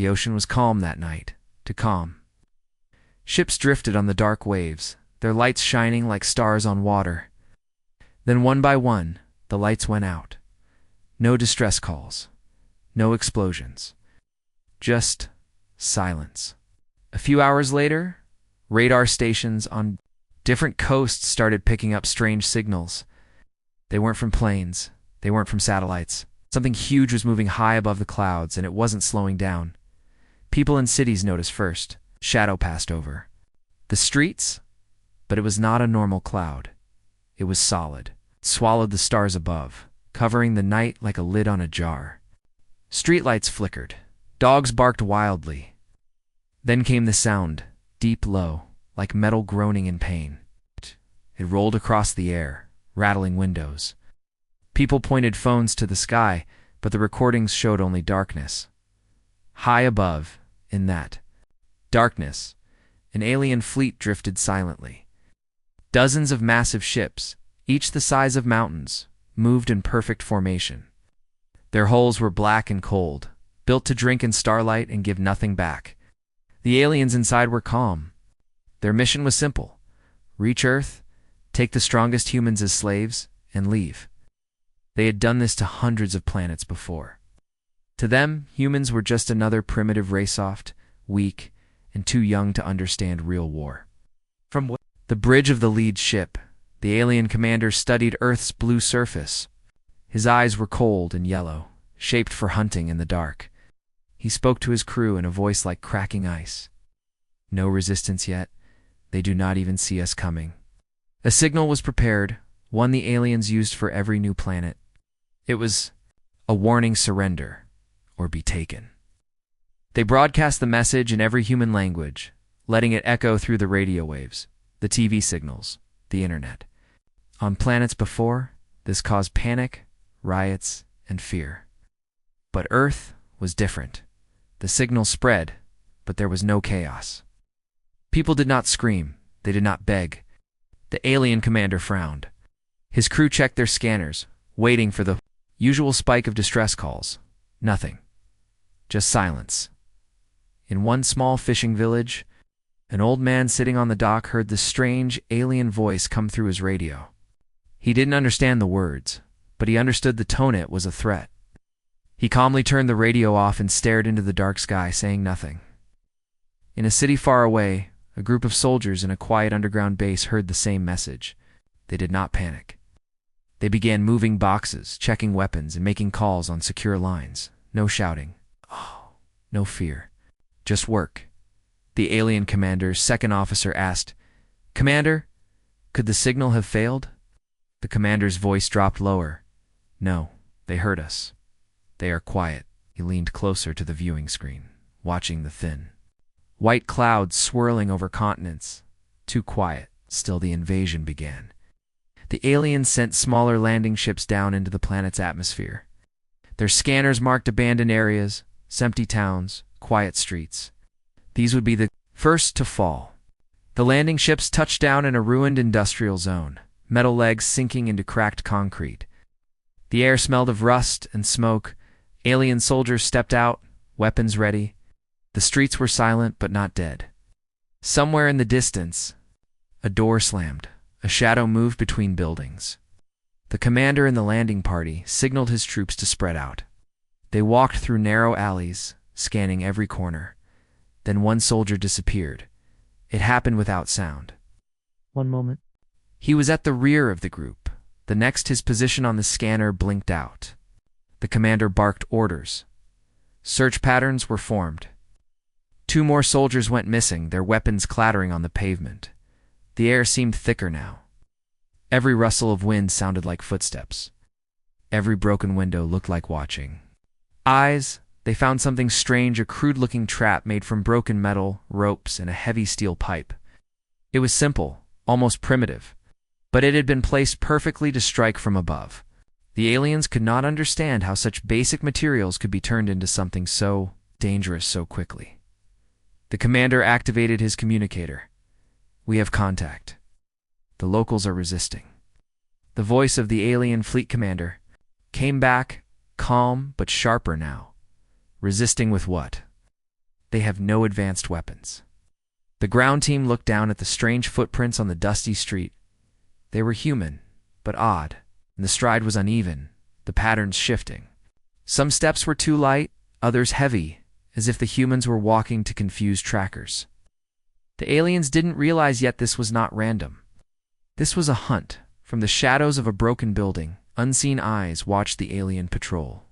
The ocean was calm that night, to calm. Ships drifted on the dark waves, their lights shining like stars on water. Then one by one, the lights went out. No distress calls, no explosions, just silence. A few hours later, radar stations on different coasts started picking up strange signals. They weren't from planes, they weren't from satellites. Something huge was moving high above the clouds, and it wasn't slowing down. People in cities noticed first. Shadow passed over the streets, but it was not a normal cloud. It was solid. It swallowed the stars above, covering the night like a lid on a jar. Streetlights flickered. Dogs barked wildly. Then came the sound, deep low, like metal groaning in pain. It rolled across the air, rattling windows. People pointed phones to the sky, but the recordings showed only darkness. High above, in that darkness, an alien fleet drifted silently. Dozens of massive ships, each the size of mountains, moved in perfect formation. Their hulls were black and cold, built to drink in starlight and give nothing back. The aliens inside were calm. Their mission was simple: reach Earth, take the strongest humans as slaves, and leave. They had done this to hundreds of planets before. To them, humans were just another primitive race, soft, weak, and too young to understand real war. From the bridge of the lead ship, the alien commander studied Earth's blue surface. His eyes were cold and yellow, shaped for hunting in the dark. He spoke to his crew in a voice like cracking ice. No resistance yet. They do not even see us coming. A signal was prepared, one the aliens used for every new planet. It was a warning: surrender, or be taken. They broadcast the message in every human language, letting it echo through the radio waves, the TV signals, the internet. On planets before, this caused panic, riots, and fear. But Earth was different. The signal spread, but there was no chaos. People did not scream. They did not beg. The alien commander frowned. His crew checked their scanners, waiting for the usual spike of distress calls. Nothing. Just silence. In one small fishing village, an old man sitting on the dock heard the strange alien voice come through his radio. He didn't understand the words, but he understood the tone. It was a threat. He calmly turned the radio off and stared into the dark sky, saying nothing. In a city far away, a group of soldiers in a quiet underground base heard the same message. They did not panic. They began moving boxes, checking weapons, and making calls on secure lines. No shouting. Oh, no fear. Just work. The alien commander's second officer asked, "Commander, could the signal have failed?" The commander's voice dropped lower. "No, they heard us. They are quiet." He leaned closer to the viewing screen, watching the thin white clouds swirling over continents. Too quiet. Still, the invasion began. The aliens sent smaller landing ships down into the planet's atmosphere. Their scanners marked abandoned areas, empty towns, quiet streets. These would be the first to fall. The landing ships touched down in a ruined industrial zone, metal legs sinking into cracked concrete. The air smelled of rust and smoke. Alien soldiers stepped out, weapons ready. The streets were silent but not dead. Somewhere in the distance, a door slammed. A shadow moved between buildings. The commander and the landing party signaled his troops to spread out. They walked through narrow alleys, scanning every corner. Then one soldier disappeared. It happened without sound. One moment. He was at the rear of the group. The next, his position on the scanner blinked out. The commander barked orders. Search patterns were formed. 2 more soldiers went missing, their weapons clattering on the pavement. The air seemed thicker now. Every rustle of wind sounded like footsteps. Every broken window looked like watching eyes. They found something strange, a crude-looking trap made from broken metal, ropes, and a heavy steel pipe. It was simple, almost primitive, but it had been placed perfectly to strike from above. The aliens could not understand how such basic materials could be turned into something so dangerous so quickly. The commander activated his communicator. "We have contact. The locals are resisting." The voice of the alien fleet commander came back, calm but sharper now. "Resisting with what?" They have no advanced weapons. The ground team looked down at the strange footprints on the dusty street. They were human, but odd, and the stride was uneven, the patterns shifting. Some steps were too light, others heavy, as if the humans were walking to confuse trackers. The aliens didn't realize yet this was not random. This was a hunt. From the shadows of a broken building, unseen eyes watched the alien patrol.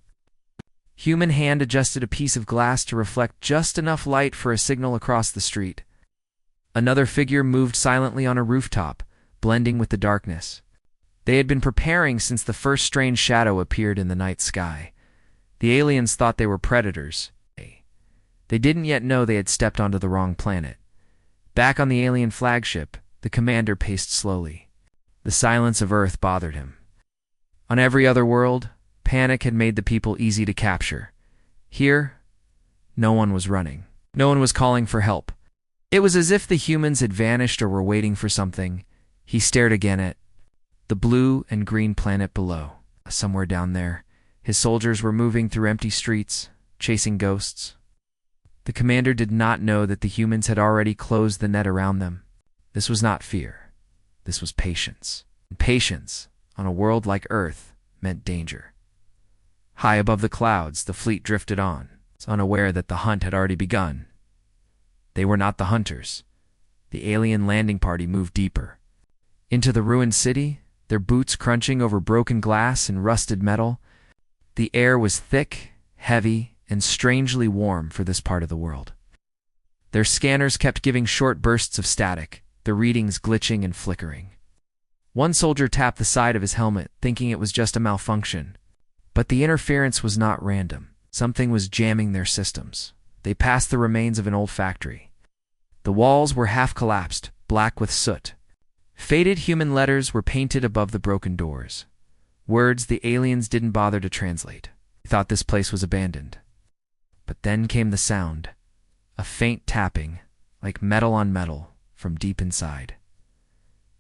Human hand adjusted a piece of glass to reflect just enough light for a signal across the street. Another figure moved silently on a rooftop, blending with the darkness. They had been preparing since the first strange shadow appeared in the night sky. The aliens thought they were predators. They didn't yet know they had stepped onto the wrong planet. Back on the alien flagship, the commander paced slowly. The silence of Earth bothered him. On every other world, panic had made the people easy to capture. Here, no one was running. No one was calling for help. It was as if the humans had vanished or were waiting for something. He stared again at the blue and green planet below. Somewhere down there, his soldiers were moving through empty streets, chasing ghosts. The commander did not know that the humans had already closed the net around them. This was not fear. This was patience. And patience, on a world like Earth, meant danger. High above the clouds, the fleet drifted on, unaware that the hunt had already begun. They were not the hunters. The alien landing party moved deeper. Into the ruined city, their boots crunching over broken glass and rusted metal. The air was thick, heavy, and strangely warm for this part of the world. Their scanners kept giving short bursts of static, the readings glitching and flickering. One soldier tapped the side of his helmet, thinking it was just a malfunction. But the interference was not random. Something was jamming their systems. They passed the remains of an old factory. The walls were half collapsed, black with soot. Faded human letters were painted above the broken doors. Words the aliens didn't bother to translate. They thought this place was abandoned. But then came the sound, a faint tapping, like metal on metal, from deep inside.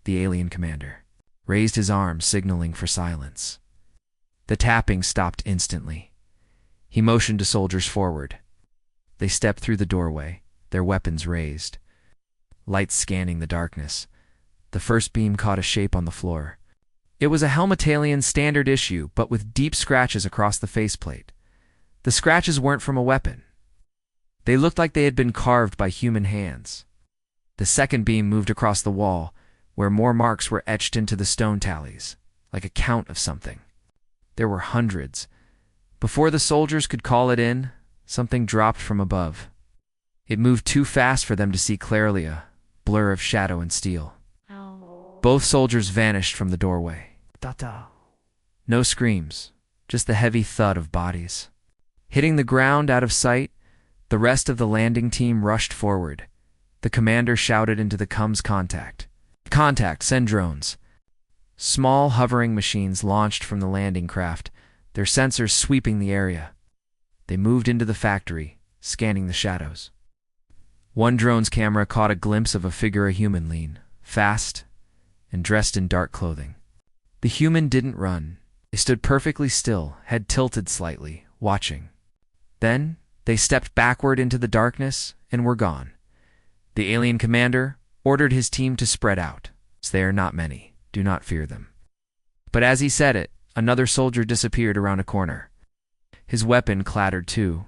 The alien commander raised his arm, signaling for silence. The tapping stopped instantly. He motioned to soldiers forward. They stepped through the doorway, their weapons raised. Lights scanning the darkness. The first beam caught a shape on the floor. It was a Helmetalian standard issue, but with deep scratches across the faceplate. The scratches weren't from a weapon. They looked like they had been carved by human hands. The second beam moved across the wall, where more marks were etched into the stone tallies, like a count of something. There were hundreds. Before the soldiers could call it in, something dropped from above. It moved too fast for them to see clearly, a blur of shadow and steel. Both soldiers vanished from the doorway. No screams, just the heavy thud of bodies. Hitting the ground out of sight, the rest of the landing team rushed forward. The commander shouted into the comms contact. "Contact, send drones." Small hovering machines launched from the landing craft, their sensors sweeping the area. They moved into the factory, scanning the shadows. One drone's camera caught a glimpse of a figure, a human, lean, fast, and dressed in dark clothing. The human didn't run. They stood perfectly still, head tilted slightly, watching. Then, they stepped backward into the darkness and were gone. The alien commander ordered his team to spread out. They are not many. Do not fear them. But as he said it, another soldier disappeared around a corner. His weapon clattered to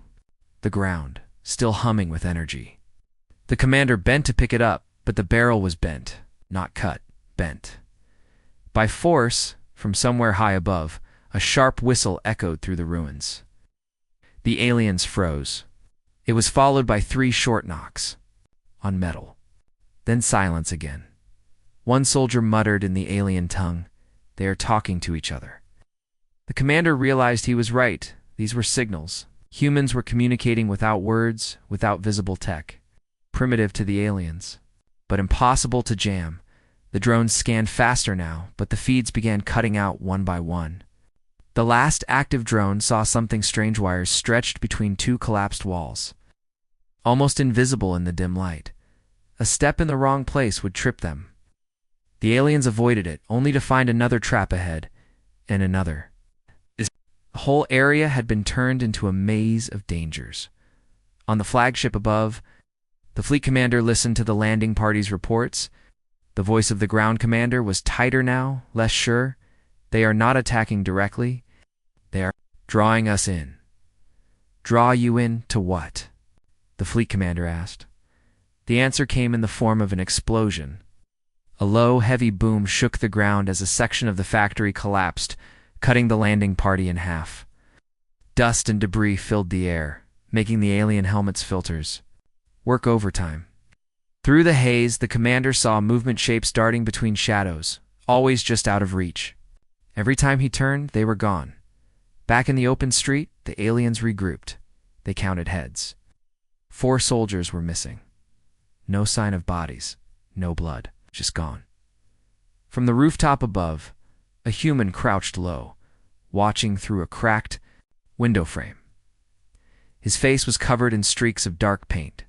the ground, still humming with energy. The commander bent to pick it up, but the barrel was bent, not cut, bent. By force, from somewhere high above, a sharp whistle echoed through the ruins. The aliens froze. It was followed by 3 short knocks on metal. Then silence again. One soldier muttered in the alien tongue, "They are talking to each other." The commander realized he was right. These were signals. Humans were communicating without words, without visible tech. Primitive to the aliens, but impossible to jam. The drones scanned faster now, but the feeds began cutting out one by one. The last active drone saw something strange, wires stretched between 2 collapsed walls. Almost invisible in the dim light. A step in the wrong place would trip them. The aliens avoided it, only to find another trap ahead, and another. The whole area had been turned into a maze of dangers. On the flagship above, the fleet commander listened to the landing party's reports. The voice of the ground commander was tighter now, less sure. They are not attacking directly. They are drawing us in. Draw you in to what? The fleet commander asked. The answer came in the form of an explosion. A low, heavy boom shook the ground as a section of the factory collapsed, cutting the landing party in half. Dust and debris filled the air, making the alien helmet's filters work overtime. Through the haze, the commander saw movement shapes darting between shadows, always just out of reach. Every time he turned, they were gone. Back in the open street, the aliens regrouped. They counted heads. 4 soldiers were missing. No sign of bodies, no blood, just gone. From the rooftop above, a human crouched low, watching through a cracked window frame. His face was covered in streaks of dark paint.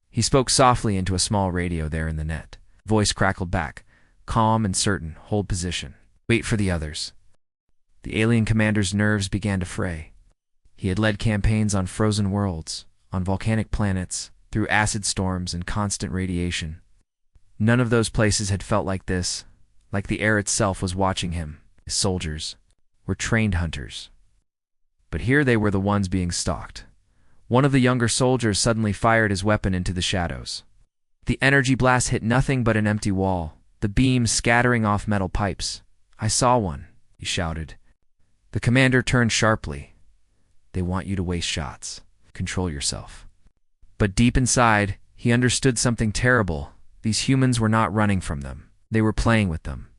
He spoke softly into a small radio there in the net. Voice crackled back, calm and certain. Hold position. Wait for the others. The alien commander's nerves began to fray. He had led campaigns on frozen worlds, on volcanic planets, through acid storms and constant radiation. None of those places had felt like this, like the air itself was watching him. His soldiers were trained hunters. But here they were the ones being stalked. One of the younger soldiers suddenly fired his weapon into the shadows. The energy blast hit nothing but an empty wall, the beams scattering off metal pipes. I saw one, he shouted. The commander turned sharply. They want you to waste shots. Control yourself. But deep inside, he understood something terrible. These humans were not running from them. They were playing with them.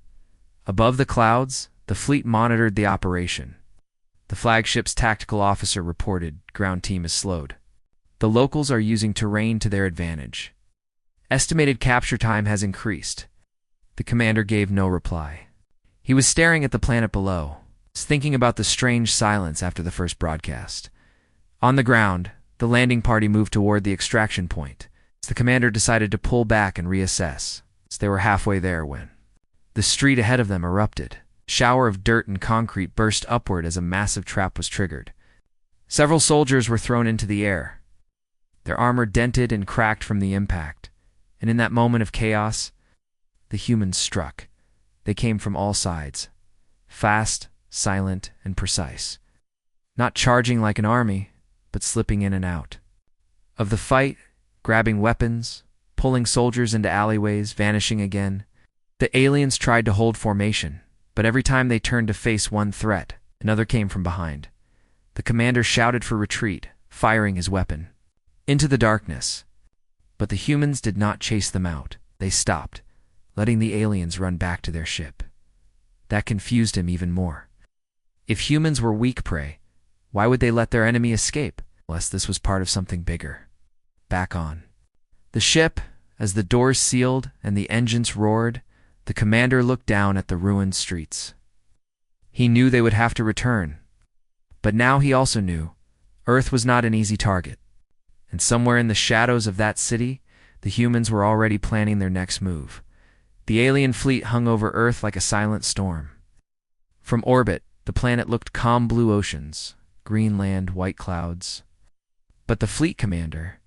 Above the clouds, the fleet monitored the operation. The flagship's tactical officer reported, ground team is slowed. The locals are using terrain to their advantage. Estimated capture time has increased. The commander gave no reply. He was staring at the planet below, thinking about the strange silence after the first broadcast. On the ground, the landing party moved toward the extraction point. The commander decided to pull back and reassess. They were halfway there when the street ahead of them erupted. A shower of dirt and concrete burst upward as a massive trap was triggered. Several soldiers were thrown into the air, their armor dented and cracked from the impact. And in that moment of chaos, the humans struck. They came from all sides, fast, silent, and precise. Not charging like an army, but slipping in and out of the fight, grabbing weapons, pulling soldiers into alleyways, vanishing again. The aliens tried to hold formation, but every time they turned to face one threat, another came from behind. The commander shouted for retreat, firing his weapon into the darkness. But the humans did not chase them out. They stopped, letting the aliens run back to their ship. That confused him even more. If humans were weak prey, why would they let their enemy escape? Unless this was part of something bigger. Back on the ship, as the doors sealed and the engines roared, the commander looked down at the ruined streets. He knew they would have to return. But now he also knew Earth was not an easy target. And somewhere in the shadows of that city, the humans were already planning their next move. The alien fleet hung over Earth like a silent storm. From orbit, the planet looked calm blue oceans, green land, white clouds. But the fleet commander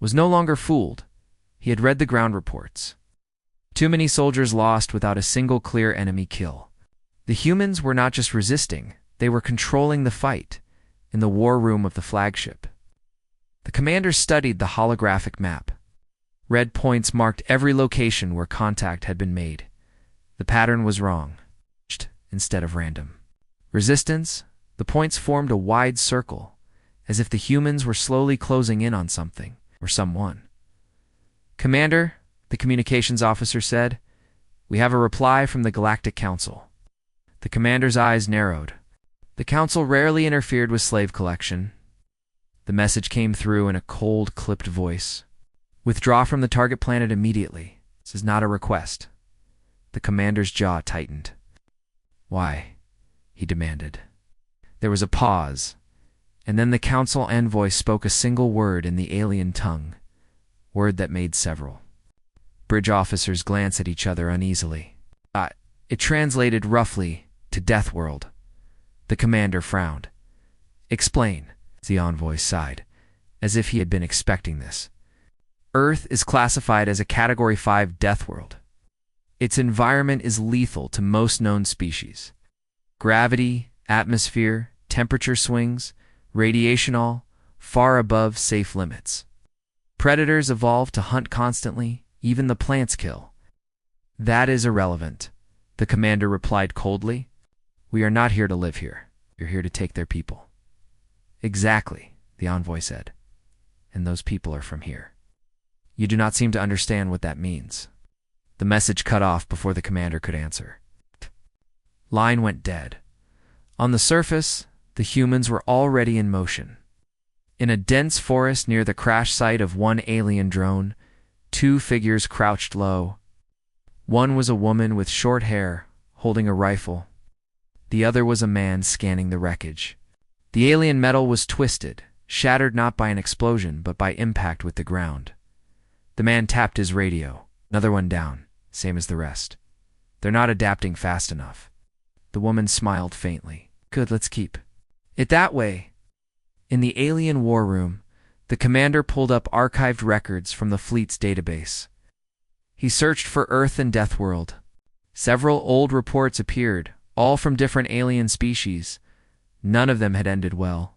was no longer fooled. He had read the ground reports. Too many soldiers lost without a single clear enemy kill. The humans were not just resisting, they were controlling the fight in the war room of the flagship. The commander studied the holographic map. Red points marked every location where contact had been made. The pattern was wrong, instead of random. Resistance, the points formed a wide circle, as if the humans were slowly closing in on something or someone. Commander, the communications officer said, we have a reply from the Galactic Council. The commander's eyes narrowed. The council rarely interfered with slave collection. The message came through in a cold, clipped voice. Withdraw from the target planet immediately. This is not a request. The commander's jaw tightened. Why? He demanded. There was a pause, and then the council envoy spoke a single word in the alien tongue, word that made several bridge officers glance at each other uneasily. It translated roughly to Deathworld. The commander frowned. Explain, the envoy sighed. as if he had been expecting this. Earth is classified as a Category 5 Deathworld. Its environment is lethal to most known species. Gravity, atmosphere, temperature swings, radiation all far above safe limits. Predators evolve to hunt constantly, even the plants kill. That is irrelevant, the commander replied coldly. We are not here to live here. You're here to take their people. Exactly, the envoy said. And those people are from here. You do not seem to understand what that means. The message cut off before the commander could answer. Line went dead. On the surface, the humans were already in motion. In a dense forest near the crash site of one alien drone, two figures crouched low. One was a woman with short hair, holding a rifle. The other was a man scanning the wreckage. The alien metal was twisted, shattered not by an explosion, but by impact with the ground. The man tapped his radio. Another one down, same as the rest. They're not adapting fast enough. The woman smiled faintly. Good, let's keep it that way. In the alien war room, the commander pulled up archived records from the fleet's database. He searched for Earth and Deathworld. Several old reports appeared, all from different alien species. None of them had ended well.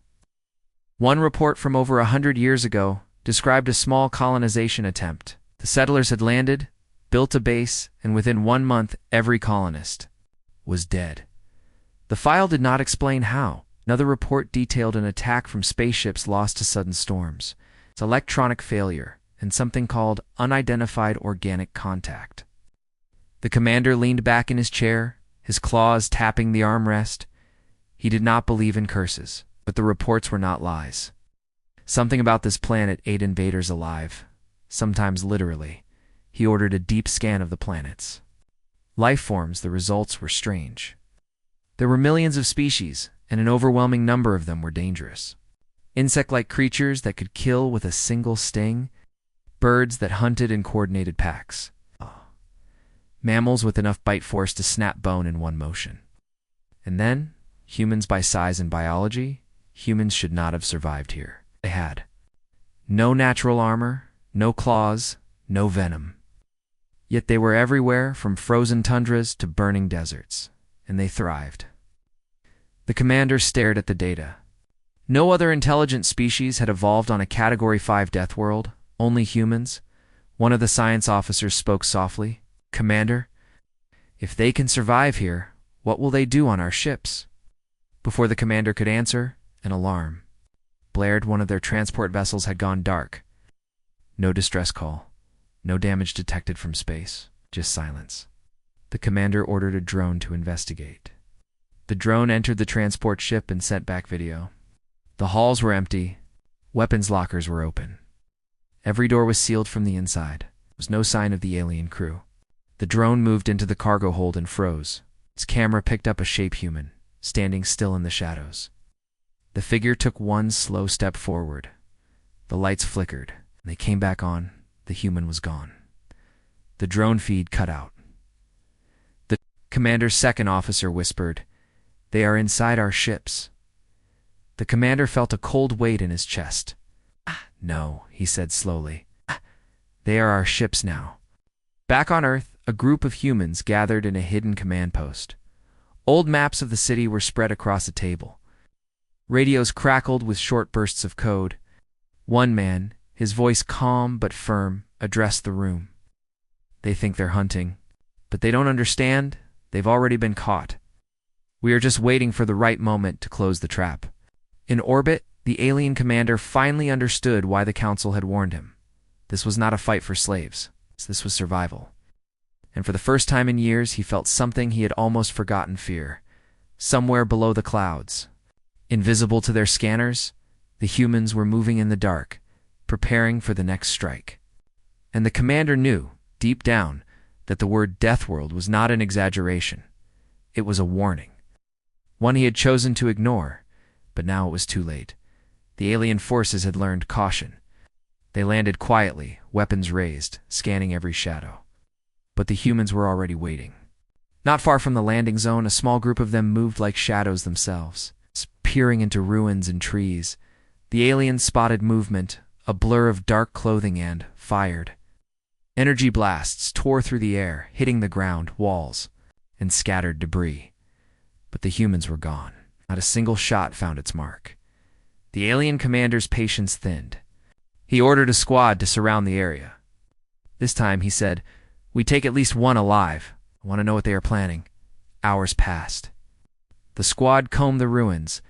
One report from over 100 years ago described a small colonization attempt. The settlers had landed, built a base, and within 1 month, every colonist was dead. The file did not explain how. Another report detailed an attack from spaceships lost to sudden storms. It's electronic failure and something called unidentified organic contact. The commander leaned back in his chair, his claws tapping the armrest. He did not believe in curses, but the reports were not lies. Something about this planet ate invaders alive, sometimes literally. He ordered a deep scan of the planets. Life forms, the results were strange. There were millions of species, and an overwhelming number of them were dangerous. Insect-like creatures that could kill with a single sting, birds that hunted in coordinated packs, mammals with enough bite force to snap bone in one motion. And then, humans by size and biology, humans should not have survived here. They had no natural armor, no claws, no venom. Yet they were everywhere, from frozen tundras to burning deserts, and they thrived. The commander stared at the data. No other intelligent species had evolved on a Category 5 Deathworld, only humans. One of the science officers spoke softly. Commander, if they can survive here, what will they do on our ships? Before the commander could answer, an alarm blared. One of their transport vessels had gone dark. No distress call. No damage detected from space. Just silence. The commander ordered a drone to investigate. The drone entered the transport ship and sent back video. The halls were empty. Weapons lockers were open. Every door was sealed from the inside. There was no sign of the alien crew. The drone moved into the cargo hold and froze. Its camera picked up a shape human, standing still in the shadows. The figure took one slow step forward. The lights flickered, and they came back on. The human was gone. The drone feed cut out. The commander's second officer whispered, "They are inside our ships." The commander felt a cold weight in his chest. No, he said slowly. They are our ships now. Back on Earth, a group of humans gathered in a hidden command post. Old maps of the city were spread across a table. Radios crackled with short bursts of code. One man, his voice calm but firm, addressed the room. They think they're hunting, but they don't understand. They've already been caught. We are just waiting for the right moment to close the trap. In orbit, the alien commander finally understood why the council had warned him. This was not a fight for slaves. This was survival. And for the first time in years, he felt something he had almost forgotten: fear. Somewhere below the clouds, invisible to their scanners, the humans were moving in the dark, preparing for the next strike. And the commander knew, deep down, that the word Deathworld was not an exaggeration. It was a warning. One he had chosen to ignore, but now it was too late. The alien forces had learned caution. They landed quietly, weapons raised, scanning every shadow. But the humans were already waiting. Not far from the landing zone, a small group of them moved like shadows themselves, peering into ruins and trees. The aliens spotted movement, a blur of dark clothing, and fired. Energy blasts tore through the air, hitting the ground, walls, and scattered debris. But the humans were gone. Not a single shot found its mark. The alien commander's patience thinned. He ordered a squad to surround the area. This time, he said, "We take at least one alive. I want to know what they are planning." Hours passed. The squad combed the ruins,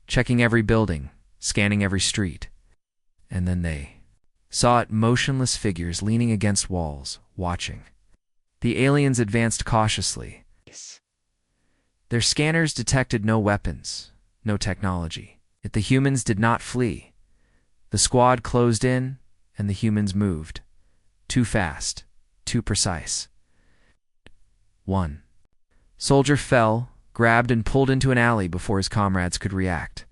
checking every building, scanning every street. And then they saw it, motionless figures leaning against walls, watching. The aliens advanced cautiously. Their scanners detected no weapons, no technology. Yet the humans did not flee. The squad closed in, and the humans moved. Too fast, too precise. One soldier fell, grabbed and pulled into an alley before his comrades could react.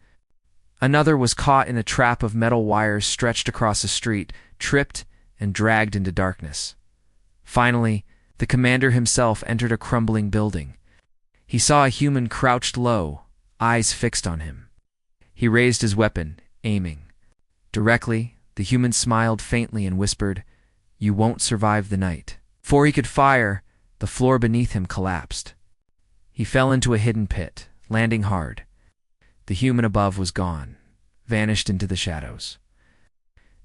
Another was caught in a trap of metal wires stretched across a street, tripped, and dragged into darkness. Finally, the commander himself entered a crumbling building. He saw a human crouched low, eyes fixed on him. He raised his weapon, aiming. Directly, the human smiled faintly and whispered, "You won't survive the night." Before he could fire, the floor beneath him collapsed. He fell into a hidden pit, landing hard. The human above was gone, vanished into the shadows.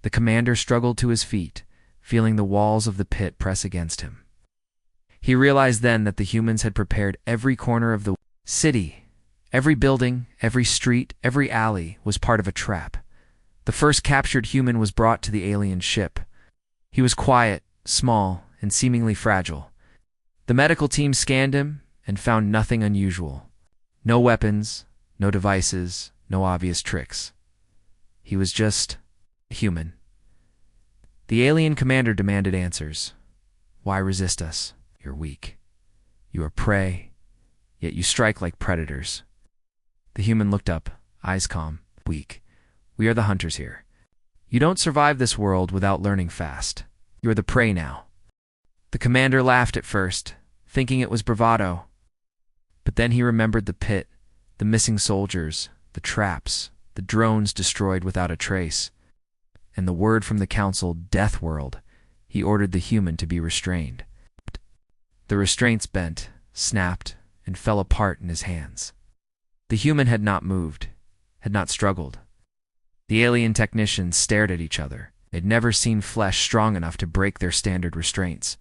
The commander struggled to his feet, feeling the walls of the pit press against him. He realized then that the humans had prepared every corner of the city. Every building, every street, every alley was part of a trap. The first captured human was brought to the alien ship. He was quiet, small, and seemingly fragile. The medical team scanned him and found nothing unusual. No weapons, no devices, no obvious tricks. He was just human. The alien commander demanded answers. "Why resist us? You're weak. You are prey, yet you strike like predators." The human looked up, eyes calm. "Weak. We are the hunters here. You don't survive this world without learning fast. You are the prey now." The commander laughed at first, thinking it was bravado. But then he remembered the pit, the missing soldiers, the traps, the drones destroyed without a trace, and the word from the council, Deathworld. He ordered the human to be restrained. The restraints bent, snapped, and fell apart in his hands. The human had not moved, had not struggled. The alien technicians stared at each other. They'd never seen flesh strong enough to break their standard restraints.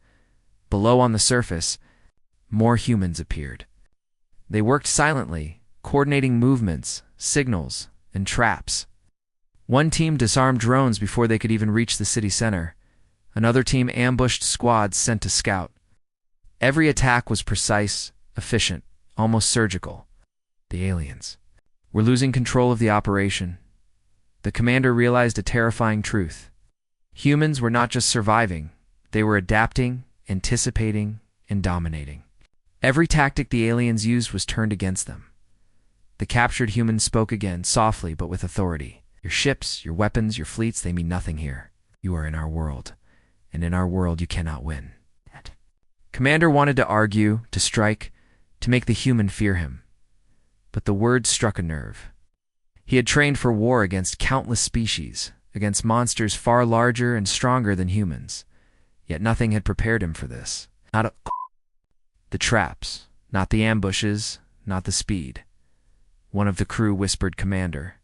Below on the surface, more humans appeared. They worked silently, coordinating movements, signals, and traps. One team disarmed drones before they could even reach the city center. Another team ambushed squads sent to scout. Every attack was precise, efficient, almost surgical. The aliens were losing control of the operation. The commander realized a terrifying truth. Humans were not just surviving, they were adapting, anticipating, and dominating. Every tactic the aliens used was turned against them. The captured humans spoke again, softly but with authority. "Your ships, your weapons, your fleets, they mean nothing here. You are in our world, and in our world you cannot win." Commander wanted to argue, to strike, to make the human fear him. But the words struck a nerve. He had trained for war against countless species, against monsters far larger and stronger than humans. Yet nothing had prepared him for this. Not the traps, not the ambushes, not the speed. One of the crew whispered, "Commander,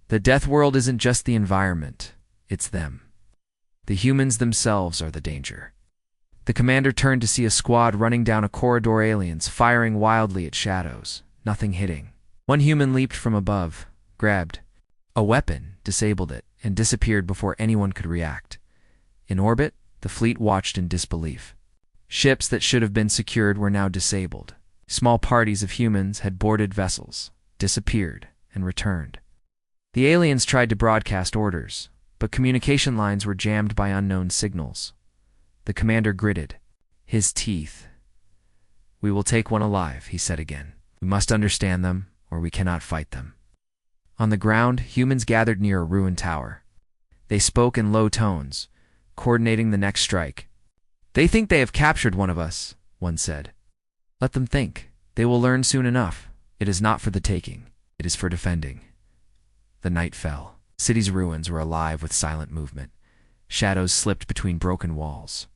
the death world isn't just the environment, it's them. The humans themselves are the danger." The commander turned to see a squad running down a corridor, aliens firing wildly at shadows, nothing hitting. One human leaped from above, grabbed a weapon, disabled it, and disappeared before anyone could react. In orbit, the fleet watched in disbelief. Ships that should have been secured were now disabled. Small parties of humans had boarded vessels, disappeared, and returned. The aliens tried to broadcast orders, but communication lines were jammed by unknown signals. The commander gritted, his teeth. "We will take one alive," he said again. "We must understand them, or we cannot fight them." On the ground, humans gathered near a ruined tower. They spoke in low tones, coordinating the next strike. "They think they have captured one of us," one said. "Let them think. They will learn soon enough. It is not for the taking. It is for defending." The night fell. City's ruins were alive with silent movement. Shadows slipped between broken walls.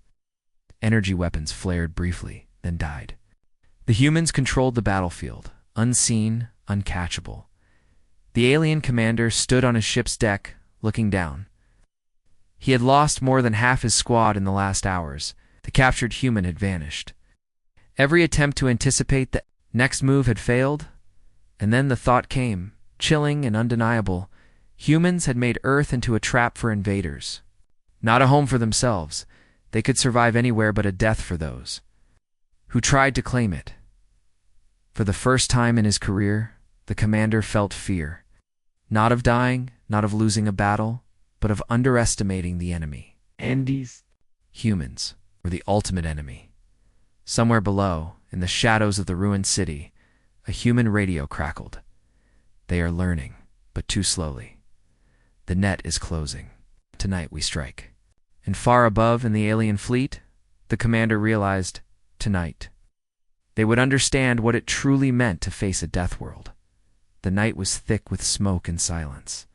Energy weapons flared briefly, then died. The humans controlled the battlefield, unseen, uncatchable. The alien commander stood on his ship's deck, looking down. He had lost more than half his squad in the last hours. The captured human had vanished. Every attempt to anticipate the next move had failed, and then the thought came, chilling and undeniable. Humans had made Earth into a trap for invaders. Not a home for themselves. They could survive anywhere but a death for those who tried to claim it. For the first time in his career, the commander felt fear. Not of dying, not of losing a battle, but of underestimating the enemy. Andes. Humans were the ultimate enemy. Somewhere below, in the shadows of the ruined city, a human radio crackled. They are learning, but too slowly. The net is closing. Tonight we strike. And far above in the alien fleet, the commander realized, tonight. They would understand what it truly meant to face a Deathworld. The night was thick with smoke and silence.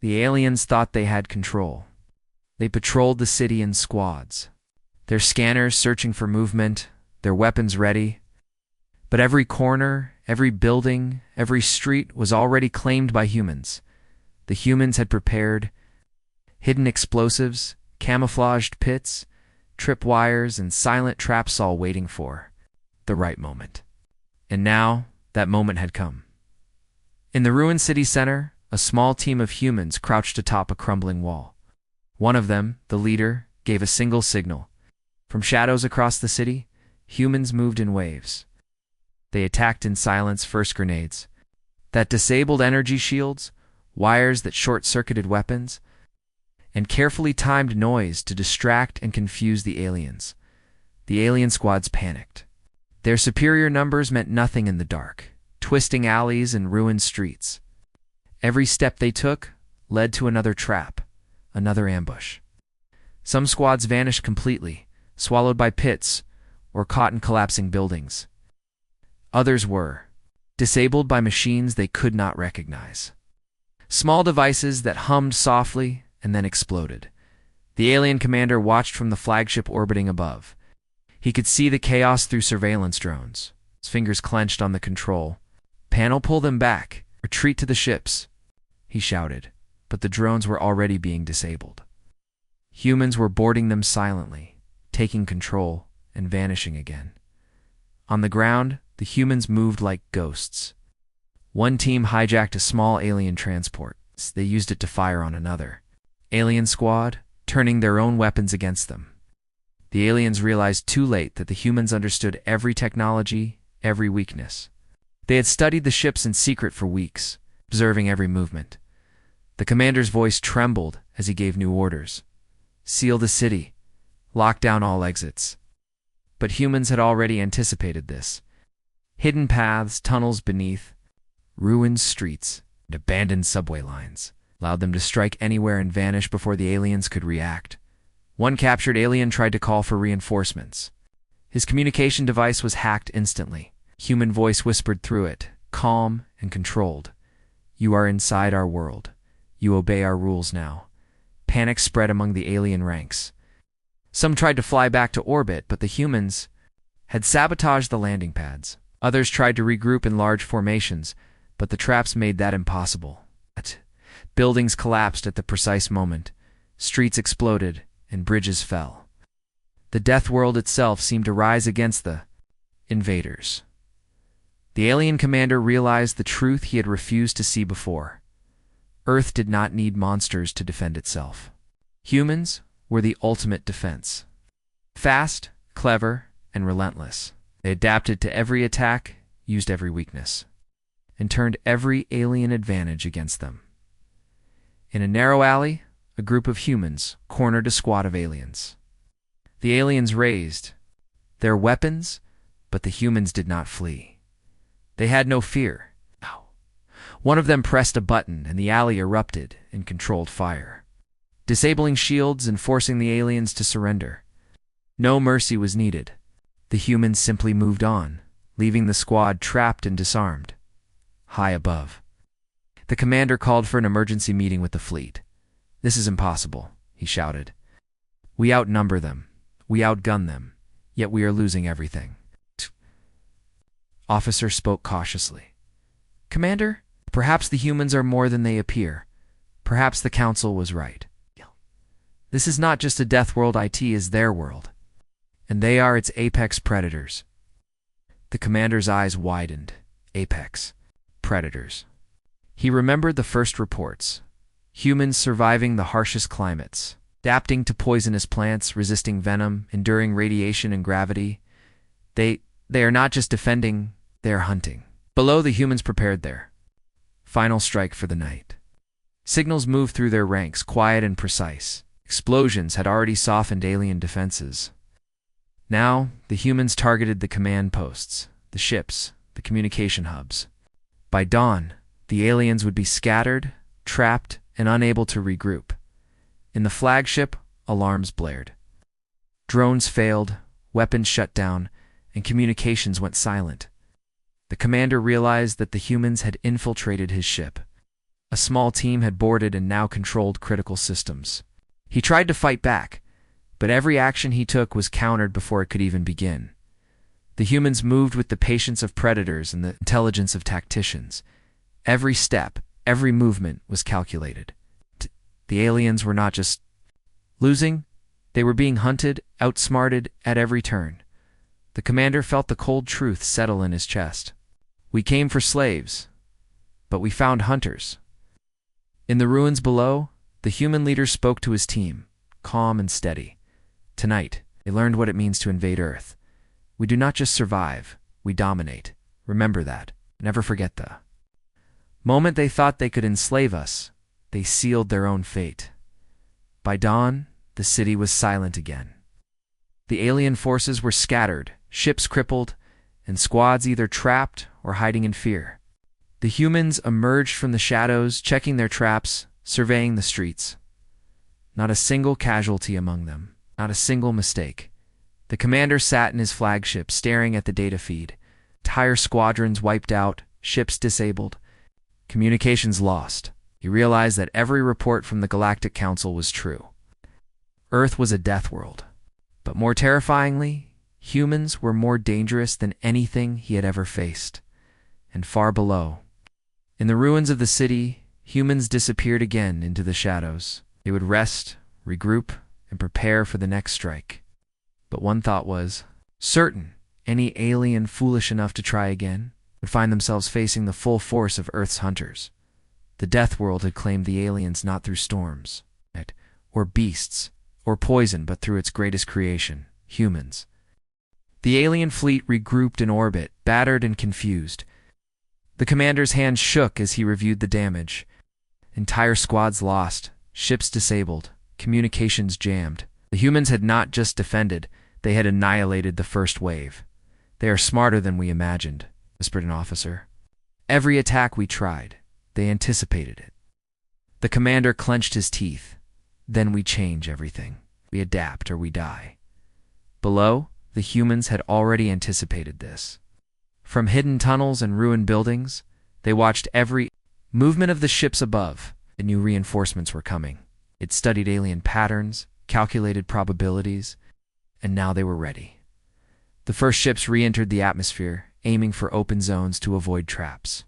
The aliens thought they had control. They patrolled the city in squads, their scanners searching for movement, their weapons ready. But every corner, every building, every street was already claimed by humans. The humans had prepared hidden explosives, camouflaged pits, tripwires, and silent traps, all waiting for the right moment. And now, that moment had come. In the ruined city center, a small team of humans crouched atop a crumbling wall. One of them, the leader, gave a single signal. From shadows across the city, humans moved in waves. They attacked in silence, first grenades that disabled energy shields, wires that short-circuited weapons, and carefully timed noise to distract and confuse the aliens. The alien squads panicked. Their superior numbers meant nothing in the dark, twisting alleys and ruined streets. Every step they took led to another trap, another ambush. Some squads vanished completely, swallowed by pits, or caught in collapsing buildings. Others were disabled by machines they could not recognize. Small devices that hummed softly and then exploded. The alien commander watched from the flagship orbiting above. He could see the chaos through surveillance drones. His fingers clenched on the control panel. Pull them back. Retreat to the ships, he shouted, but the drones were already being disabled. Humans were boarding them silently, taking control and vanishing again. On the ground, the humans moved like ghosts. One team hijacked a small alien transport. They used it to fire on another alien squad, turning their own weapons against them. The aliens realized too late that the humans understood every technology, every weakness. They had studied the ships in secret for weeks, observing every movement. The commander's voice trembled as he gave new orders. Seal the city. Lock down all exits. But humans had already anticipated this. Hidden paths, tunnels beneath, ruined streets, and abandoned subway lines allowed them to strike anywhere and vanish before the aliens could react. One captured alien tried to call for reinforcements. His communication device was hacked instantly. Human voice whispered through it, calm and controlled. You are inside our world. You obey our rules now. Panic spread among the alien ranks. Some tried to fly back to orbit, but the humans had sabotaged the landing pads. Others tried to regroup in large formations, but the traps made that impossible. Buildings collapsed at the precise moment. Streets exploded, and bridges fell. The Deathworld itself seemed to rise against the invaders. The alien commander realized the truth he had refused to see before. Earth did not need monsters to defend itself. Humans were the ultimate defense. Fast, clever, and relentless. They adapted to every attack, used every weakness, and turned every alien advantage against them. In a narrow alley, a group of humans cornered a squad of aliens. The aliens raised their weapons, but the humans did not flee. They had no fear. No. One of them pressed a button, and the alley erupted in controlled fire, disabling shields and forcing the aliens to surrender. No mercy was needed. The humans simply moved on, leaving the squad trapped and disarmed. High above, The commander called for an emergency meeting with the fleet. "This is impossible," he shouted. "We outnumber them. We outgun them. Yet we are losing everything." Officer spoke cautiously. "Commander, perhaps the humans are more than they appear. Perhaps the council was right. This is not just a Deathworld, it is their world. And they are its apex predators." The commander's eyes widened. Apex predators. He remembered the first reports. Humans surviving the harshest climates, adapting to poisonous plants, resisting venom, enduring radiation and gravity. They are not just defending, they are hunting. Below, the humans prepared their final strike for the night. Signals moved through their ranks, quiet and precise. Explosions had already softened alien defenses. Now, the humans targeted the command posts, the ships, the communication hubs. By dawn, the aliens would be scattered, trapped, and unable to regroup. In the flagship, alarms blared. Drones failed, weapons shut down, and communications went silent. The commander realized that the humans had infiltrated his ship. A small team had boarded and now controlled critical systems. He tried to fight back, but every action he took was countered before it could even begin. The humans moved with the patience of predators and the intelligence of tacticians. Every step, every movement was calculated. The aliens were not just losing, they were being hunted, outsmarted at every turn. The commander felt the cold truth settle in his chest. "We came for slaves, but we found hunters." In the ruins below, the human leader spoke to his team, calm and steady. Tonight, they learned what it means to invade Earth. We do not just survive, we dominate. Remember that. Never forget the moment they thought they could enslave us, they sealed their own fate. By dawn, the city was silent again. The alien forces were scattered, ships crippled, and squads either trapped or hiding in fear. The humans emerged from the shadows, checking their traps, surveying the streets. Not a single casualty among them, not a single mistake. The commander sat in his flagship, staring at the data feed. Entire squadrons wiped out, ships disabled, communications lost. He realized that every report from the Galactic Council was true. Earth was a death world. But more terrifyingly, humans were more dangerous than anything he had ever faced. And far below, in the ruins of the city, humans disappeared again into the shadows. They would rest, regroup, and prepare for the next strike. But one thought was certain: any alien foolish enough to try again would find themselves facing the full force of Earth's hunters. The death world had claimed the aliens not through storms, or beasts, or poison, but through its greatest creation, humans. The alien fleet regrouped in orbit, battered and confused. The commander's hand shook as he reviewed the damage. Entire squads lost, ships disabled, communications jammed. The humans had not just defended, they had annihilated the first wave. "They are smarter than we imagined," whispered an officer. "Every attack we tried, they anticipated it." The commander clenched his teeth. "Then we change everything. We adapt or we die." Below, the humans had already anticipated this. From hidden tunnels and ruined buildings, they watched every movement of the ships above. They knew reinforcements were coming. It studied alien patterns, calculated probabilities, and now they were ready. The first ships re-entered the atmosphere, aiming for open zones to avoid traps.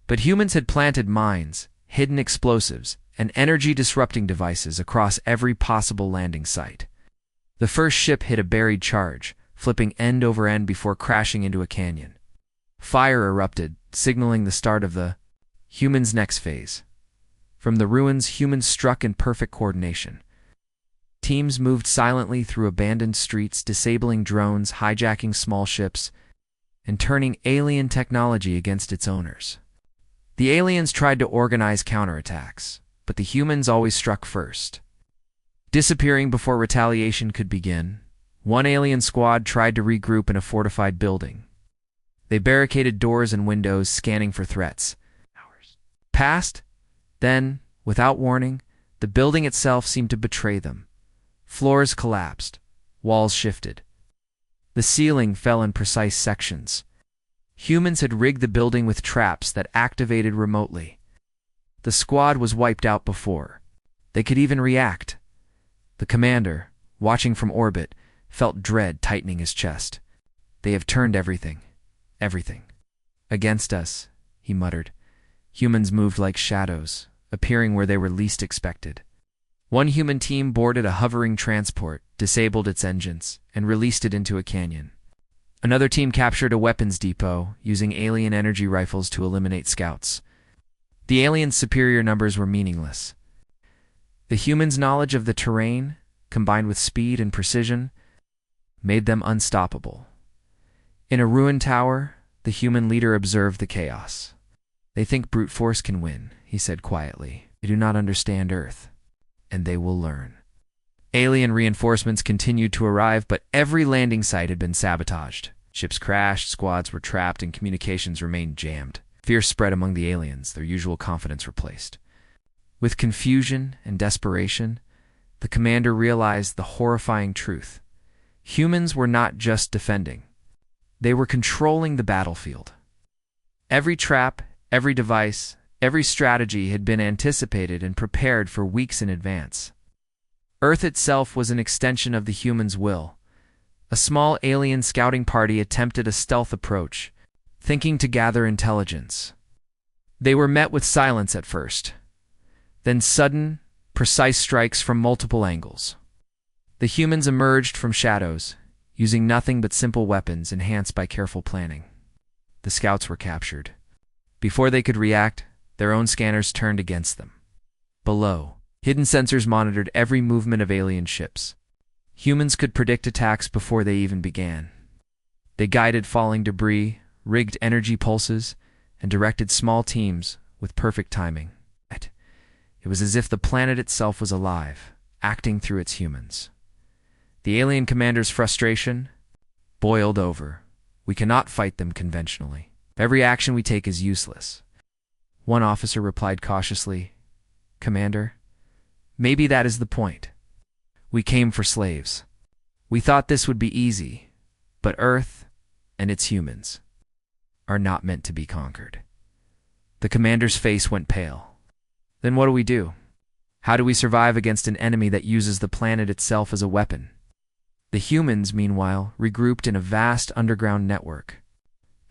But humans had planted mines, hidden explosives, and energy-disrupting devices across every possible landing site. The first ship hit a buried charge, flipping end over end before crashing into a canyon. Fire erupted, signaling the start of the humans' next phase. From the ruins, humans struck in perfect coordination. Teams moved silently through abandoned streets, disabling drones, hijacking small ships, and turning alien technology against its owners. The aliens tried to organize counterattacks, but the humans always struck first. Disappearing before retaliation could begin, one alien squad tried to regroup in a fortified building. They barricaded doors and windows, scanning for threats. Hours passed. Then, without warning, the building itself seemed to betray them. Floors collapsed. Walls shifted. The ceiling fell in precise sections. Humans had rigged the building with traps that activated remotely. The squad was wiped out before they could even react. The commander, watching from orbit, felt dread tightening his chest. They have turned everything against us, he muttered. Humans moved like shadows, appearing where they were least expected. One human team boarded a hovering transport, disabled its engines, and released it into a canyon. Another team captured a weapons depot, using alien energy rifles to eliminate scouts. The aliens' superior numbers were meaningless. The humans' knowledge of the terrain, combined with speed and precision, made them unstoppable. In a ruined tower, the human leader observed the chaos. They think brute force can win, he said quietly. They do not understand Earth, and they will learn. Alien reinforcements continued to arrive, but every landing site had been sabotaged. Ships crashed, squads were trapped, and communications remained jammed. Fear spread among the aliens, their usual confidence replaced. With confusion and desperation, the commander realized the horrifying truth. Humans were not just defending. They were controlling the battlefield. Every trap, every device, every strategy had been anticipated and prepared for weeks in advance. Earth itself was an extension of the humans' will. A small alien scouting party attempted a stealth approach, thinking to gather intelligence. They were met with silence at first, then sudden, precise strikes from multiple angles. The humans emerged from shadows, using nothing but simple weapons enhanced by careful planning. The scouts were captured. Before they could react, their own scanners turned against them. Below, hidden sensors monitored every movement of alien ships. Humans could predict attacks before they even began. They guided falling debris, rigged energy pulses, and directed small teams with perfect timing. It was as if the planet itself was alive, acting through its humans. The alien commander's frustration boiled over. We cannot fight them conventionally. Every action we take is useless. One officer replied cautiously, Commander, maybe that is the point. We came for slaves. We thought this would be easy, but Earth and its humans are not meant to be conquered. The commander's face went pale. Then what do we do? How do we survive against an enemy that uses the planet itself as a weapon? The humans, meanwhile, regrouped in a vast underground network.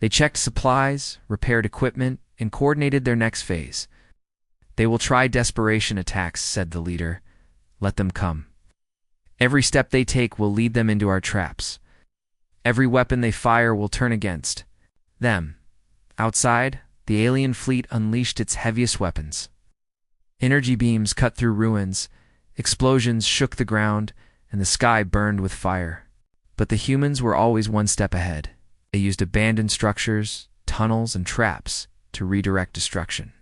They checked supplies, repaired equipment, and coordinated their next phase. They will try desperation attacks, said the leader. Let them come. Every step they take will lead them into our traps. Every weapon they fire will turn against them. Outside, the alien fleet unleashed its heaviest weapons. Energy beams cut through ruins, explosions shook the ground, and the sky burned with fire. But the humans were always one step ahead. They used abandoned structures, tunnels, and traps to redirect destruction.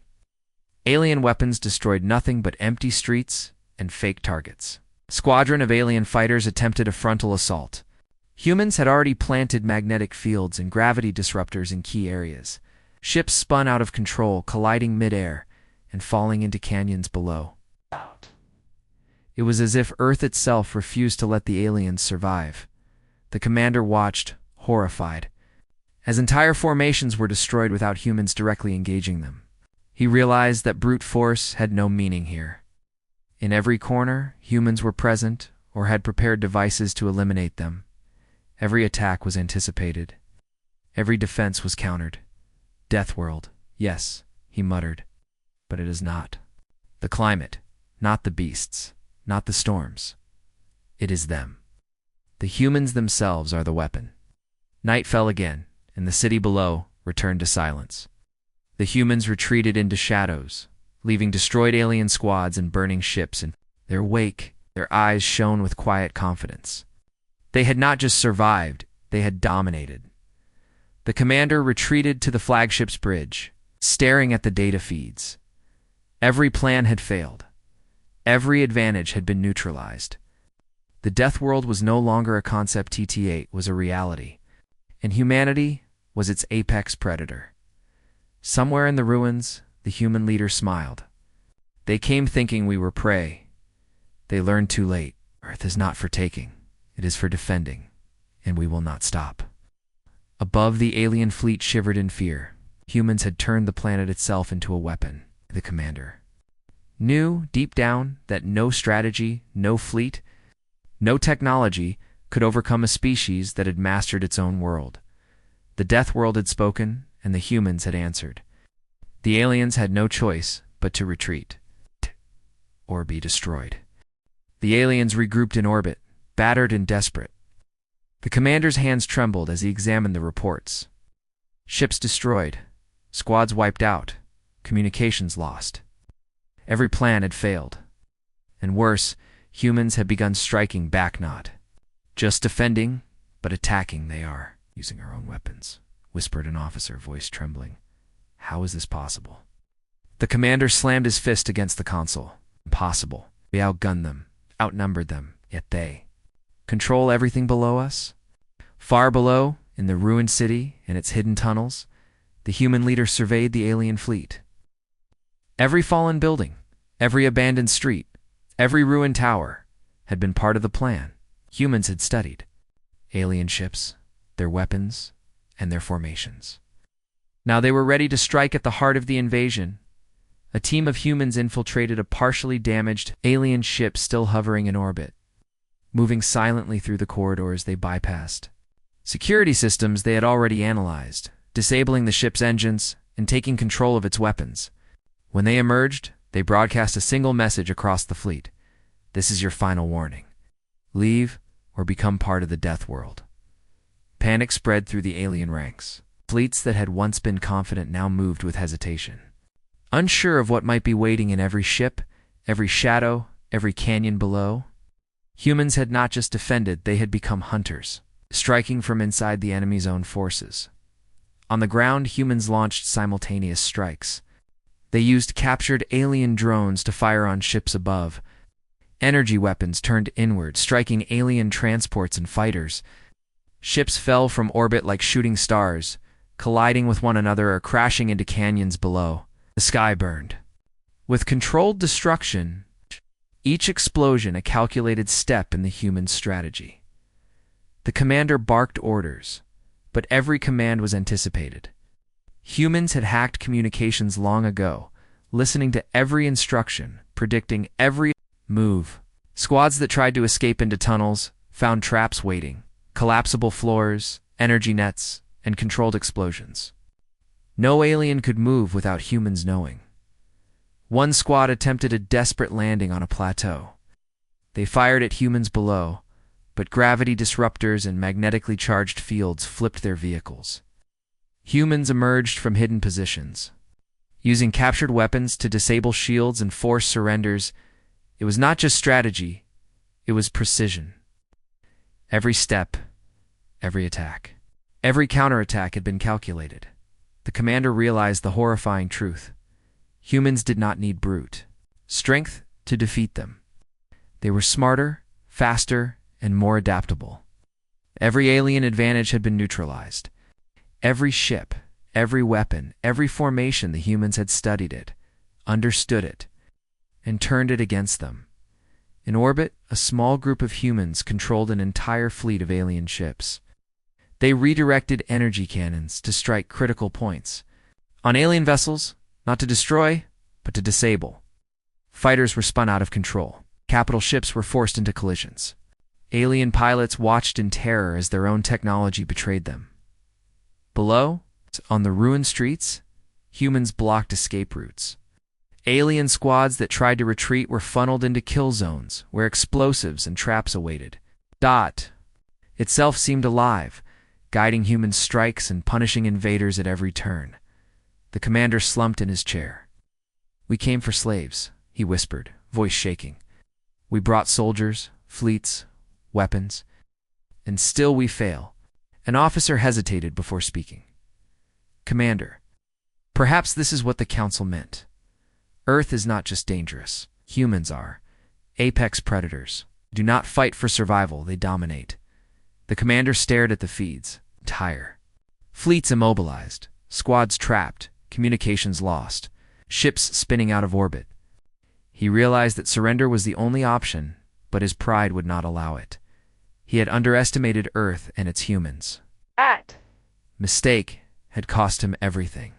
Alien weapons destroyed nothing but empty streets and fake targets. A squadron of alien fighters attempted a frontal assault. Humans had already planted magnetic fields and gravity disruptors in key areas. Ships spun out of control, colliding mid-air and falling into canyons below. It was as if Earth itself refused to let the aliens survive. The commander watched, horrified, as entire formations were destroyed without humans directly engaging them. He realized that brute force had no meaning here. In every corner, humans were present or had prepared devices to eliminate them. Every attack was anticipated. Every defense was countered. Deathworld, yes, he muttered, but it is not. The climate, not the beasts, not the storms. It is them. The humans themselves are the weapon. Night fell again, and the city below returned to silence. The humans retreated into shadows, leaving destroyed alien squads and burning ships in their wake. Their eyes shone with quiet confidence. They had not just survived, they had dominated. The commander retreated to the flagship's bridge, staring at the data feeds. Every plan had failed. Every advantage had been neutralized. The Deathworld was no longer a concept. TT-8 was a reality, and humanity was its apex predator. Somewhere in the ruins, the human leader smiled. They came thinking we were prey. They learned too late. Earth is not for taking. It is for defending, and we will not stop. Above, the alien fleet shivered in fear. Humans had turned the planet itself into a weapon. The commander knew deep down that no strategy, no fleet, no technology could overcome a species that had mastered its own world. The Deathworld had spoken, and the humans had answered. The aliens had no choice but to retreat or be destroyed. The aliens regrouped in orbit, battered and desperate. The commander's hands trembled as he examined the reports. Ships destroyed, squads wiped out, communications lost. Every plan had failed. And worse, humans had begun striking back, not just defending, but attacking. They are using our own weapons, whispered an officer, voice trembling. How is this possible? The commander slammed his fist against the console. Impossible. We outgunned them, outnumbered them, yet they control everything below us? Far below, in the ruined city and its hidden tunnels, the human leader surveyed the alien fleet. Every fallen building, every abandoned street, every ruined tower had been part of the plan. Humans had studied alien ships, their weapons, and their formations. Now they were ready to strike at the heart of the invasion. A team of humans infiltrated a partially damaged alien ship still hovering in orbit. Moving silently through the corridors, they bypassed security systems they had already analyzed, disabling the ship's engines and taking control of its weapons. When they emerged, they broadcast a single message across the fleet. This is your final warning. Leave or become part of the Deathworld. Panic spread through the alien ranks. Fleets that had once been confident now moved with hesitation. Unsure of what might be waiting in every ship, every shadow, every canyon below, humans had not just defended, they had become hunters, striking from inside the enemy's own forces. On the ground, humans launched simultaneous strikes. They used captured alien drones to fire on ships above. Energy weapons turned inward, striking alien transports and fighters. Ships fell from orbit like shooting stars, colliding with one another or crashing into canyons below. The sky burned. With controlled destruction, each explosion a calculated step in the human strategy. The commander barked orders, but every command was anticipated. Humans had hacked communications long ago, listening to every instruction, predicting every move. Squads that tried to escape into tunnels found traps waiting, collapsible floors, energy nets, and controlled explosions. No alien could move without humans knowing. One squad attempted a desperate landing on a plateau. They fired at humans below, but gravity disruptors and magnetically charged fields flipped their vehicles. Humans emerged from hidden positions. Using captured weapons to disable shields and force surrenders, it was not just strategy, it was precision. Every step, every attack, every counterattack had been calculated. The commander realized the horrifying truth. Humans did not need brute strength to defeat them. They were smarter, faster, and more adaptable. Every alien advantage had been neutralized. Every ship, every weapon, every formation, the humans had studied it, understood it, and turned it against them. In orbit, a small group of humans controlled an entire fleet of alien ships. They redirected energy cannons to strike critical points. On alien vessels, not to destroy, but to disable. Fighters were spun out of control. Capital ships were forced into collisions. Alien pilots watched in terror as their own technology betrayed them. Below, on the ruined streets, humans blocked escape routes. Alien squads that tried to retreat were funneled into kill zones where explosives and traps awaited. Dot itself seemed alive, guiding human strikes and punishing invaders at every turn. The commander slumped in his chair. "We came for slaves," he whispered, voice shaking. "We brought soldiers, fleets, weapons, and still we fail." An officer hesitated before speaking. "Commander, perhaps this is what the council meant. Earth is not just dangerous. Humans are. Apex predators. Do not fight for survival, they dominate." The commander stared at the feeds. Entire fleets immobilized, squads trapped, communications lost, ships spinning out of orbit. He realized that surrender was the only option, but his pride would not allow it. He had underestimated Earth and its humans. That mistake had cost him everything.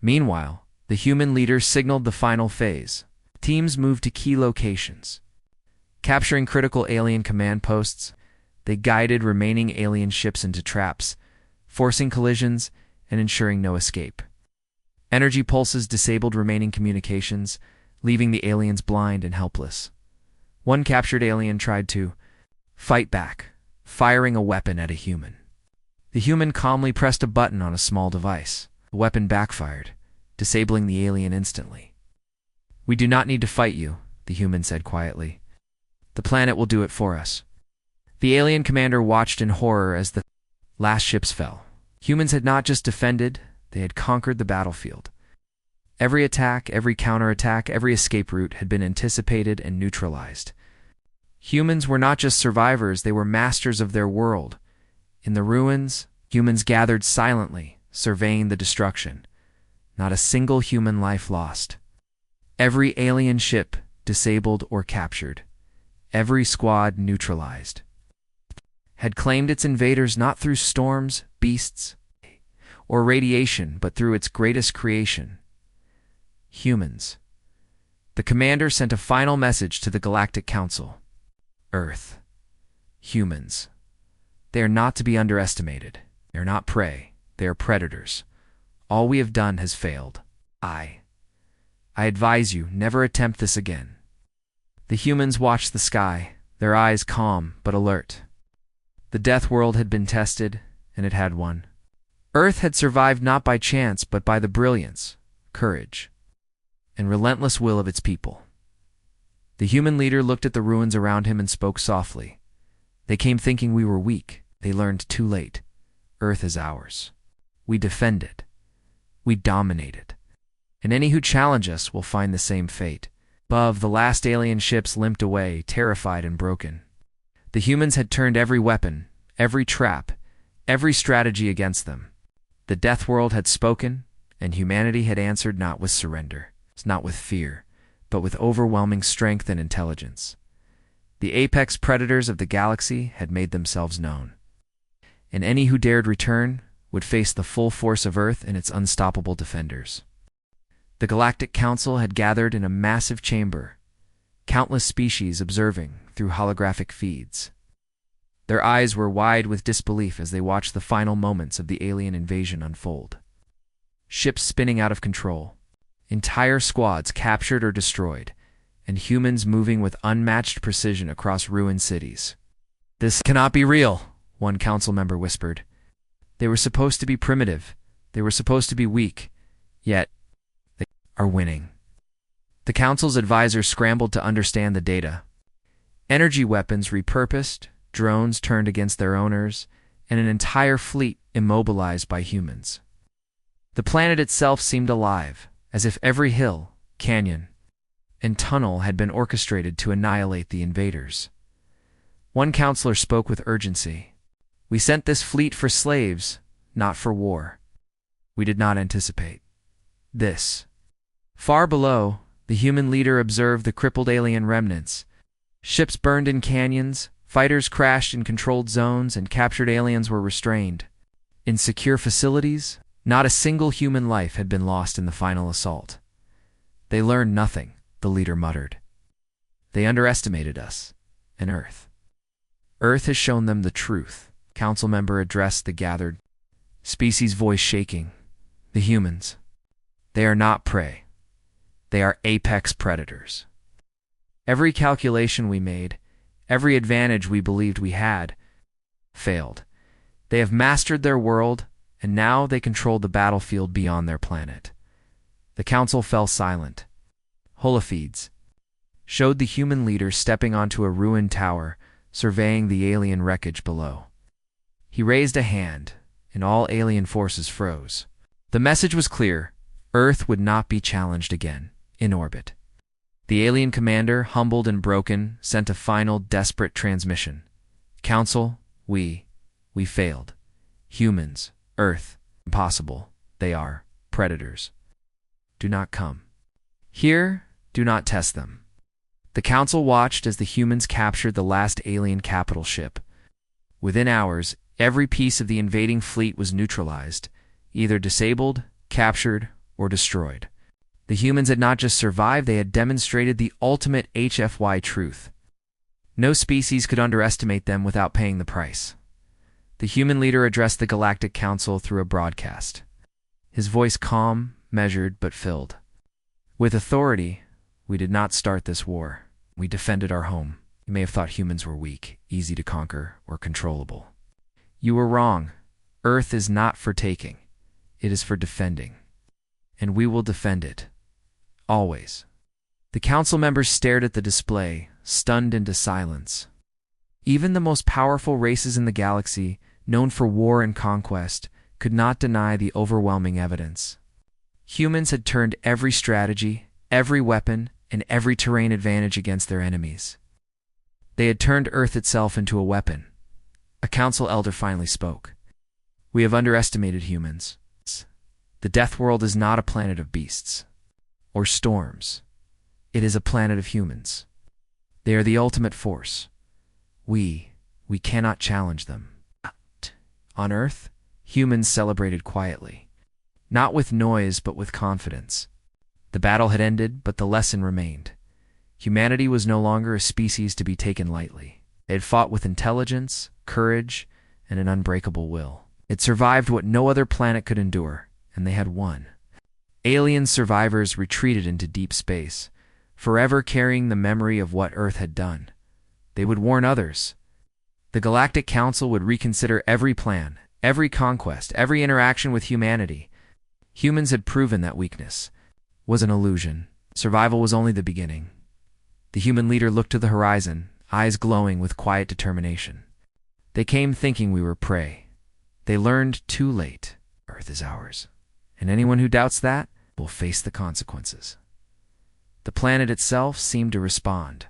Meanwhile, The human leader signaled the final phase. Teams moved to key locations. Capturing critical alien command posts, they guided remaining alien ships into traps, forcing collisions and ensuring no escape. Energy pulses disabled remaining communications, leaving the aliens blind and helpless. One captured alien tried to fight back, firing a weapon at a human. The human calmly pressed a button on a small device. The weapon backfired, disabling the alien instantly. "We do not need to fight you," the human said quietly. "The planet will do it for us." The alien commander watched in horror as the last ships fell. Humans had not just defended, they had conquered the battlefield. Every attack, every counterattack, every escape route had been anticipated and neutralized. Humans were not just survivors, they were masters of their world. In the ruins, humans gathered silently, surveying the destruction. Not a single human life lost. Every alien ship disabled or captured. Every squad neutralized. Had claimed its invaders not through storms, beasts, or radiation, but through its greatest creation: humans. The commander sent a final message to the Galactic Council. Earth. Humans. They are not to be underestimated. They are not prey. They are predators. All we have done has failed. I advise you, never attempt this again. The humans watched the sky, their eyes calm but alert. The Deathworld had been tested, and it had won. Earth had survived not by chance, but by the brilliance, courage, and relentless will of its people. The human leader looked at the ruins around him and spoke softly. "They came thinking we were weak. They learned too late. Earth is ours. We defend it. We dominate it. And any who challenge us will find the same fate." Above, the last alien ships limped away, terrified and broken. The humans had turned every weapon, every trap, every strategy against them. The Deathworld had spoken, and humanity had answered not with surrender, not with fear, but with overwhelming strength and intelligence. The apex predators of the galaxy had made themselves known. And any who dared return would face the full force of Earth and its unstoppable defenders. The Galactic Council had gathered in a massive chamber, countless species observing through holographic feeds. Their eyes were wide with disbelief as they watched the final moments of the alien invasion unfold. Ships spinning out of control, entire squads captured or destroyed, and humans moving with unmatched precision across ruined cities. "This cannot be real," one council member whispered. "They were supposed to be primitive. They were supposed to be weak. Yet, they are winning." The council's advisors scrambled to understand the data. Energy weapons repurposed, drones turned against their owners, and an entire fleet immobilized by humans. The planet itself seemed alive, as if every hill, canyon, and tunnel had been orchestrated to annihilate the invaders. One counselor spoke with urgency. "We sent this fleet for slaves, not for war. We did not anticipate this." Far below, the human leader observed the crippled alien remnants. Ships burned in canyons, fighters crashed in controlled zones, and captured aliens were restrained. In secure facilities, not a single human life had been lost in the final assault. "They learned nothing," the leader muttered. "They underestimated us and Earth. Earth has shown them the truth." Council member addressed the gathered species, voice shaking. "The humans. They are not prey. They are apex predators. Every calculation we made, every advantage we believed we had, failed. They have mastered their world, and now they control the battlefield beyond their planet." The council fell silent. Holofeeds showed the human leader stepping onto a ruined tower, surveying the alien wreckage below. He raised a hand, and all alien forces froze. The message was clear: Earth would not be challenged again, in orbit. The alien commander, humbled and broken, sent a final, desperate transmission. "Council, we failed. Humans, Earth, impossible. They are predators. Do not come. Here, do not test them." The council watched as the humans captured the last alien capital ship. Within hours, every piece of the invading fleet was neutralized, either disabled, captured, or destroyed. The humans had not just survived, they had demonstrated the ultimate HFY truth. No species could underestimate them without paying the price. The human leader addressed the Galactic Council through a broadcast. His voice calm, measured, but filled with authority. We did not start this war. We defended our home. You may have thought humans were weak, easy to conquer, or controllable. You were wrong. Earth is not for taking. It is for defending. And we will defend it. Always. The council members stared at the display, stunned into silence. Even the most powerful races in the galaxy, known for war and conquest, could not deny the overwhelming evidence. Humans had turned every strategy, every weapon, and every terrain advantage against their enemies. They had turned Earth itself into a weapon. A council elder finally spoke. We have underestimated humans. The Deathworld is not a planet of beasts or storms. It is a planet of humans. They are the ultimate force. We cannot challenge them. On Earth, humans celebrated quietly. Not with noise, but with confidence. The battle had ended, but the lesson remained. Humanity was no longer a species to be taken lightly. It had fought with intelligence, courage, and an unbreakable will. It survived what no other planet could endure, and they had won. Alien survivors retreated into deep space, forever carrying the memory of what Earth had done. They would warn others. The Galactic Council would reconsider every plan, every conquest, every interaction with humanity. Humans had proven that weakness was an illusion. Survival was only the beginning. The human leader looked to the horizon, eyes glowing with quiet determination. They came thinking we were prey. They learned too late. Earth is ours. And anyone who doubts that will face the consequences. The planet itself seemed to respond.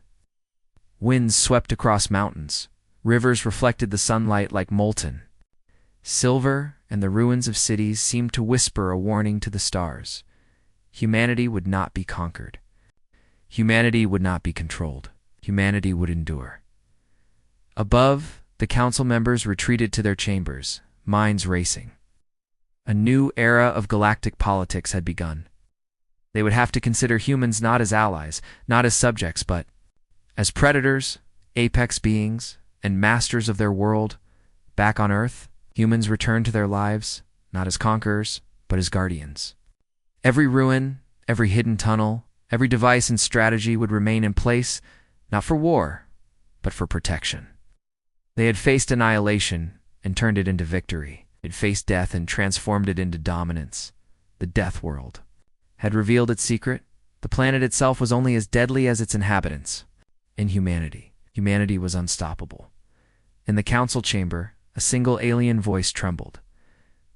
Winds swept across mountains. Rivers reflected the sunlight like molten silver, and the ruins of cities seemed to whisper a warning to the stars. Humanity would not be conquered. Humanity would not be controlled. Humanity would endure. Above, the council members retreated to their chambers, minds racing. A new era of galactic politics had begun. They would have to consider humans not as allies, not as subjects, but as predators, apex beings, and masters of their world. Back on Earth, humans returned to their lives, not as conquerors, but as guardians. Every ruin, every hidden tunnel, every device and strategy would remain in place, not for war, but for protection. They had faced annihilation and turned it into victory. It faced death and transformed it into dominance. The Deathworld had revealed its secret. The planet itself was only as deadly as its inhabitants. In humanity was unstoppable. In the council chamber, a single alien voice trembled.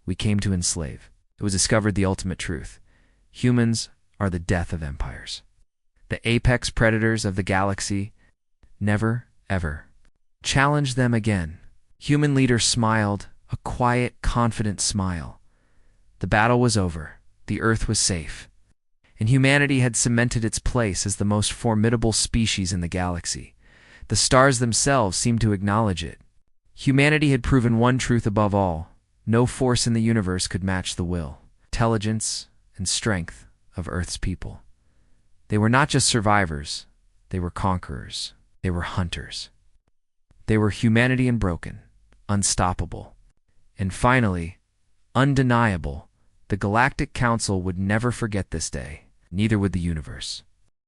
We came to enslave. It was discovered the ultimate truth. Humans are the death of empires. The apex predators of the galaxy. Never, ever challenge them again. Human leader smiled, a quiet, confident smile. The battle was over. The Earth was safe. And humanity had cemented its place as the most formidable species in the galaxy. The stars themselves seemed to acknowledge it. Humanity had proven one truth above all. No force in the universe could match the will, intelligence, and strength of Earth's people. They were not just survivors. They were conquerors. They were hunters. They were humanity unbroken, unstoppable, and finally, undeniable. The Galactic Council would never forget this day. Neither would the universe.